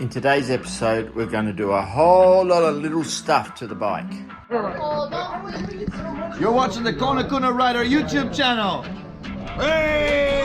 In today's episode, we're going to do a whole lot of little stuff to the bike. You're watching the Kodokuna Raida YouTube channel. Hey!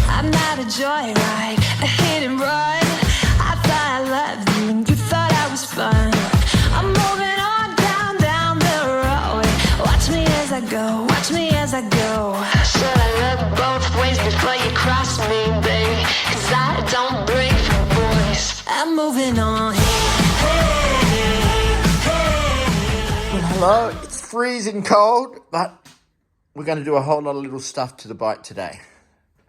I'm not a joyride, a hit and run. I thought I loved you and you thought I was fun. I'm moving on down the road. Watch me as I go, watch me as I go. Should I look both ways before you cross me, baby? 'Cause I don't break for boys. I'm moving on. Well, hello, it's freezing cold, but we're going to do a whole lot of little stuff to the bike today.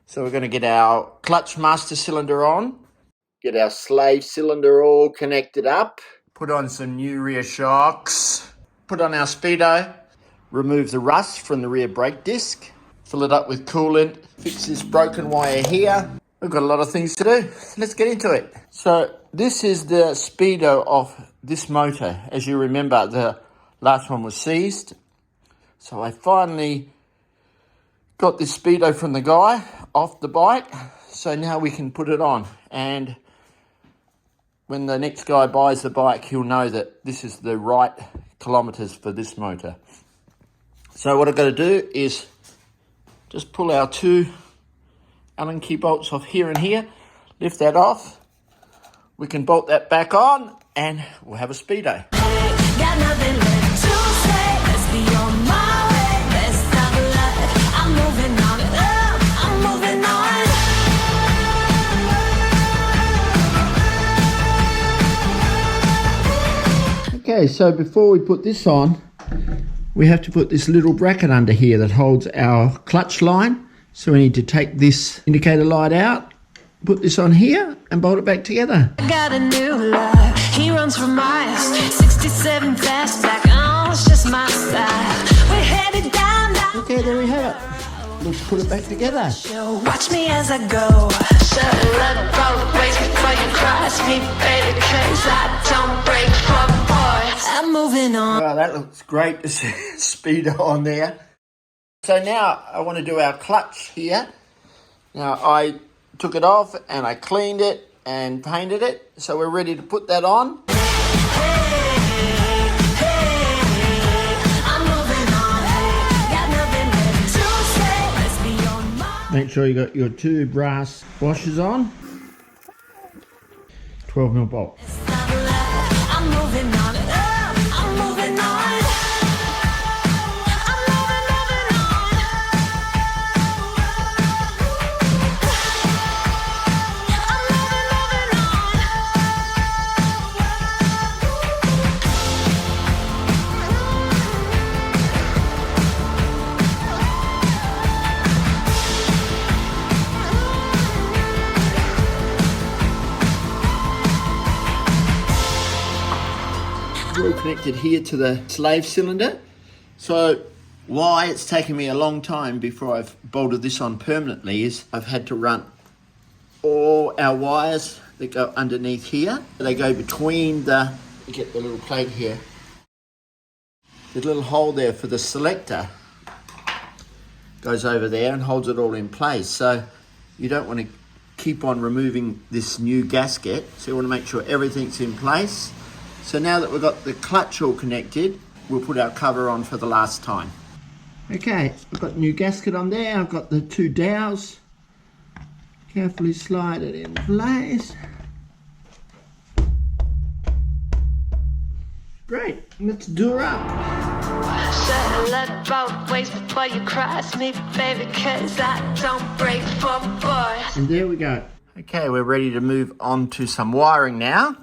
So we're going to get our clutch master cylinder on, get our slave cylinder all connected up, put on some new rear shocks, put on our speedo, remove the rust from the rear brake disc, fill it up with coolant, fix this broken wire here. We've got a lot of things to do. Let's get into it. So this is the speedo of this motor. As you remember, the last one was seized. So I finally got this speedo from the guy off the bike, so now we can put it on, and when the next guy buys the bike, he'll know that this is the right kilometers for this motor. So what I've got to do is just pull our two Allen key bolts off here and here, lift that off, we can bolt that back on, and we'll have a speedo. Got nothing left to say. Let's be on my way. Let's stop love. I'm moving on. I'm moving on. Okay, so before we put this on, we have to put this little bracket under here that holds our clutch line. So we need to take this indicator light out, put this on here, and bolt it back together. I got a new love. He runs for miles. 67 fastback. Oh, it's just my style. We're headed down. Okay, there we have it. Let's put it back together. Watch me as I go. Should I look both ways before you cross me, baby? 'Cause I don't break for boys. I'm moving on. Wow, that looks great to see speedo on there. So now I want to do our clutch here. Now I took it off and I cleaned it and painted it. So we're ready to put that on. Make sure you got your two brass washers on. 12mm bolt. I'm moving on. I'm moving on. I'm moving on. All connected here to the slave cylinder. So why it's taken me a long time before I've bolted this on permanently is I've had to run all our wires that go underneath here. They go between the, you get the little plate here, the little hole there for the selector goes over there and holds it all in place. So you don't want to keep on removing this new gasket. So you want to make sure everything's in place. So now that we've got the clutch all connected, we'll put our cover on for the last time. Okay, I've got the new gasket on there. I've got the two dowels. Carefully slide it in place. Great, let's do her up. Should I look both ways before you cross me, baby? 'Cause I don't break for boys. And there we go. Okay, we're ready to move on to some wiring now.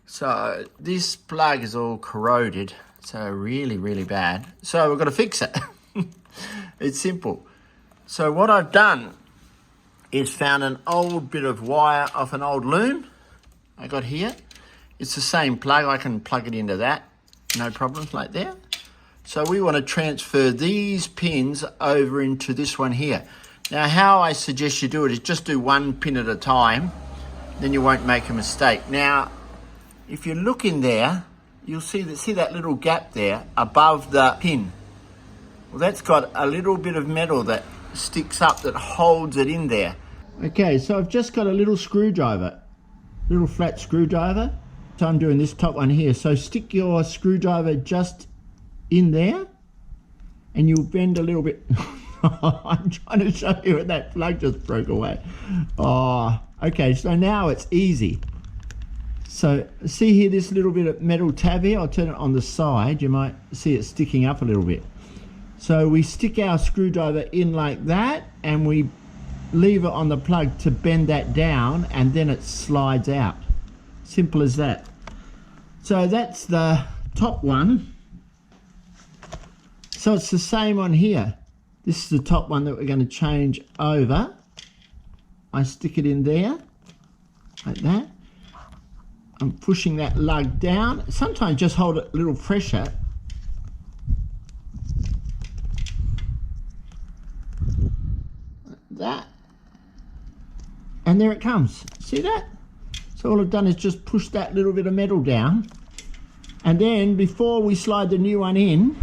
So this plug is all corroded, so really bad. So we've got to fix it. It's simple. So what I've done is found an old bit of wire off an old loom I got here. It's the same plug. I can plug it into that, no problems like there. So we want to transfer these pins over into this one here. Now how I suggest you do it is just do one pin at a time then you won't make a mistake. Now, if you look in there, you'll see that little gap there above the pin. Well, that's got a little bit of metal that sticks up that holds it in there. Okay, so I've just got a little screwdriver, little flat screwdriver. So I'm doing this top one here. So stick your screwdriver just in there and you'll bend a little bit. I'm trying to show you that that plug just broke away. Oh, okay, so now it's easy. So see here this little bit of metal tab here? I'll turn it on the side. You might see it sticking up a little bit. So we stick our screwdriver in like that and we leave it on the plug to bend that down and then it slides out. Simple as that. So that's the top one. So it's the same on here. This is the top one that we're going to change over. I stick it in there like that. I'm pushing that lug down. Sometimes just hold it a little pressure. Like that. And there it comes. See that? So all I've done is just push that little bit of metal down. And then before we slide the new one in,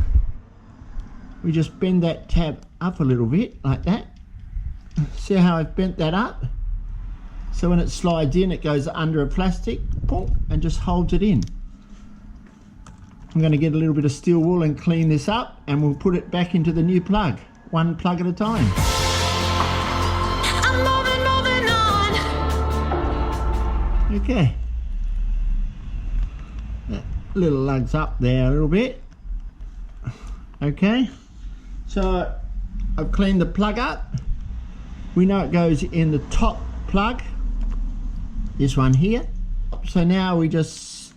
we just bend that tab up a little bit like that. See how I've bent that up? So when it slides in, it goes under a plastic, boom, and just holds it in. I'm going to get a little bit of steel wool and clean this up, and we'll put it back into the new plug, one plug at a time. I'm moving on. Okay. That little lug's up there a little bit. Okay. So I've cleaned the plug up. We know it goes in the top plug, this one here. So now we just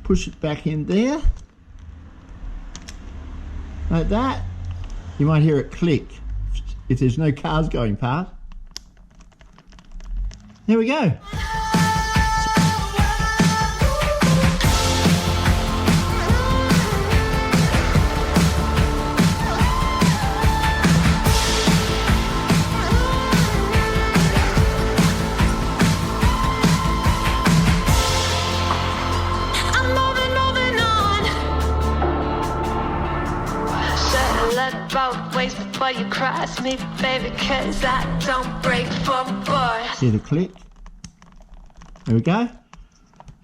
push it back in there like that. You might hear it click if there's no cars going past. There we go. Both ways before you cross me, baby, cause I don't break for boys. See the click? There we go.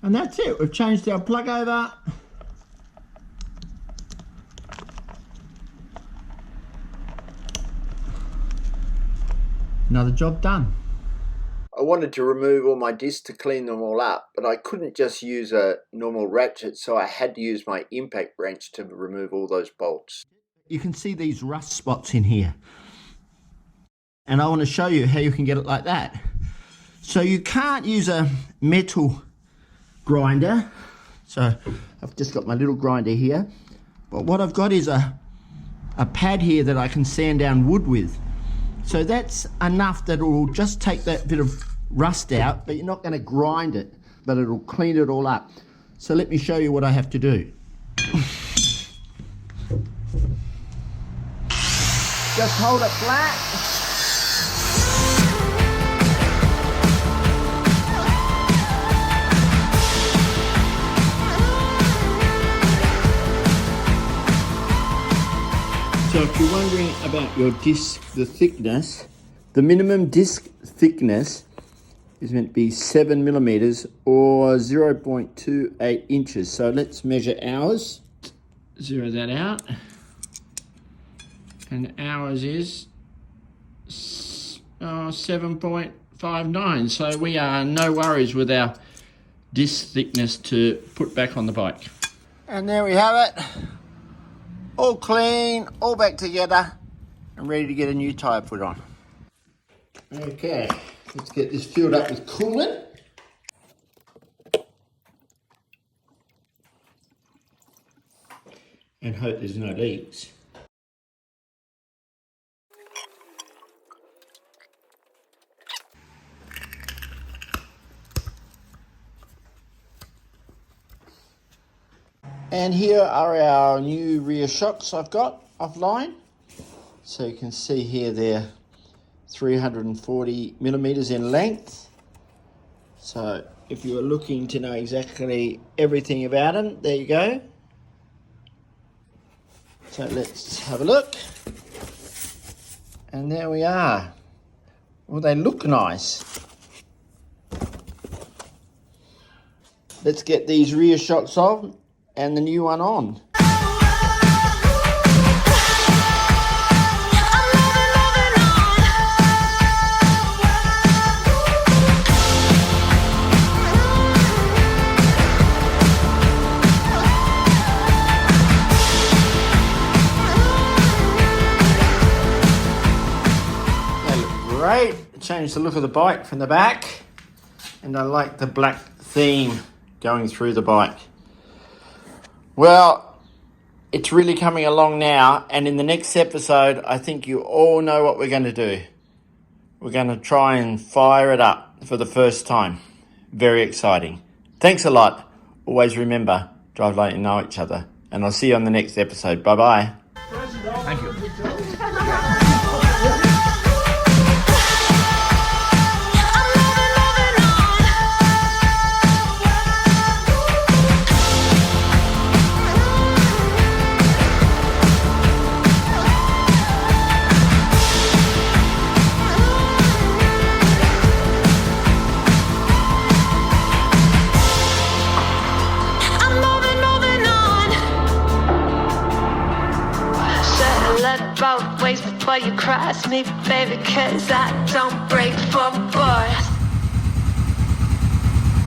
And that's it. We've changed our plug over. Another job done. I wanted to remove all my discs to clean them all up, but I couldn't just use a normal ratchet, so I had to use my impact wrench to remove all those bolts. You can see these rust spots in here. And I want to show you how you can get it like that. So you can't use a metal grinder. So I've just got my little grinder here. But what I've got is a pad here that I can sand down wood with. So that's enough that it will just take that bit of rust out, but you're not going to grind it, but it'll clean it all up. So let me show you what I have to do. Just hold it flat. So if you're wondering about your disc, the thickness, the minimum disc thickness is meant to be 7 millimeters or 0.28 inches. So let's measure ours. Zero that out. And ours is 7.59. So we are no worries with our disc thickness to put back on the bike. And there we have it. All clean, all back together, and ready to get a new tyre put on. Okay, let's get this filled up with coolant. And hope there's no leaks. And here are our new rear shocks I've got offline. So you can see here they're 340 millimeters in length, So if you were looking to know exactly everything about them, there you go. So let's have a look. And there we are. Well, they look nice. Let's get these rear shots on and the new one on. Great. Changed the look of the bike from the back, and I like the black theme going through the bike. Well, it's really coming along now, and in the next episode I think you all know what we're going to do. We're going to try and fire it up for the first time. Very exciting. Thanks a lot. Always remember, drive like you know each other, and I'll see you on the next episode. Bye bye. Thank you. Both ways before you cross me, baby, 'cause I don't break for boys.